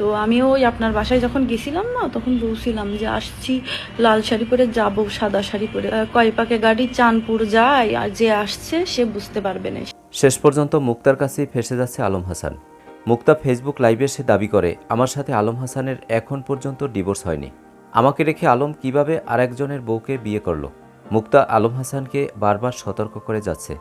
তো আমিও ওই আপনার বাসায় যখন গেছিলাম না, তখন বলছিলাম যে আসছি, লাল শাড়ি পরে যাব, সাদা শাড়ি পরে। কয় পাকে গাড়ি চাঁদপুর যায়, আর যে আসছে সে বুঝতে পারবে না। শেষ পর্যন্ত মুক্তার কাছেই ফেসে যাচ্ছে আলম হাসান। মুক্তা ফেসবুক লাইভে সে দাবি করে, আমার সাথে আলম হাসানের এখন পর্যন্ত ডিভোর্স হয়নি। আমাকে রেখে আলম কিভাবে আরেকজনের বউকে বিয়ে করলো। মুক্তা আলম হাসানকে বারবার সতর্ক করে যাচ্ছে,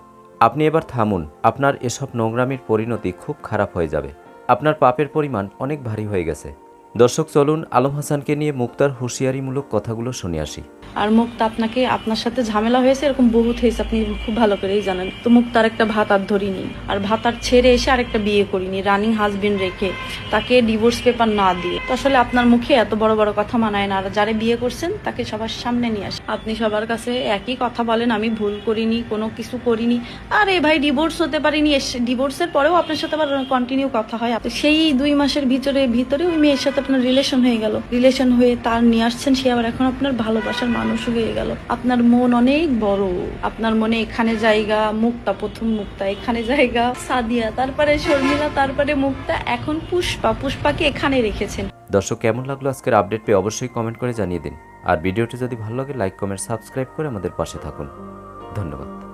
আপনি এবার থামুন, আপনার এসব নোংরামির পরিণতি খুব খারাপ হয়ে যাবে, আপনার পাপের পরিমাণ অনেক ভারী হয়ে গেছে। দর্শক, চলুন আলম হাসানকে নিয়ে মুক্তার হুঁশিয়ারিমূলক কথাগুলো শুনে আসি। আর মুক্তা আপনার সাথে ঝামেলা হয়েছে, এরকম বহুত হয়েছে, আপনি খুব ভালো করেই জানেন। তো মুক্তার একটা ভাতার ধরিনি, আর ভাতার ছেড়ে এসে আরেকটা বিয়ে করিনি, রানিং হাজবেন্ড রেখে তাকে ডিভোর্স পেপার না দিয়ে। তো আসলে আপনার মুখে এত বড় বড় কথা মানায় না। আর যারা বিয়ে করছেন তাকে সবার সামনে নিয়ে আসে। আপনি সবার কাছে একই কথা বলেন, আমি ভুল করিনি, কোনো কিছু করিনি। আরে ভাই, ডিভোর্স হতে পারিনি, ডিভোর্সের পরেও আপনার সাথে আবার কন্টিনিউ কথা হয়। সেই 2 মাসের ভিতরে ওই মেয়ের সাথে আপনার রিলেশন হয়ে গেল। রিলেশন হয়ে তার নিয়ে আসছেন, সে আবার এখন আপনার ভালোবাসার মানুষ হয়ে গেল। আপনার মন অনেক বড়, আপনার মনে এখানে জায়গা মুক্তা, প্রথম মুক্তা, এখানে জায়গা সাদিয়া, তারপরে শর্মিলা, তারপরে মুক্তা, এখন পুষ্পাকে এখানে রেখেছেন। দর্শক, কেমন লাগলো আজকের আপডেট পেয়ে অবশ্যই কমেন্ট করে জানিয়ে দিন। আর ভিডিওটি যদি ভালো লাগে লাইক, কমেন্ট, সাবস্ক্রাইব করে আমাদের পাশে থাকুন। ধন্যবাদ।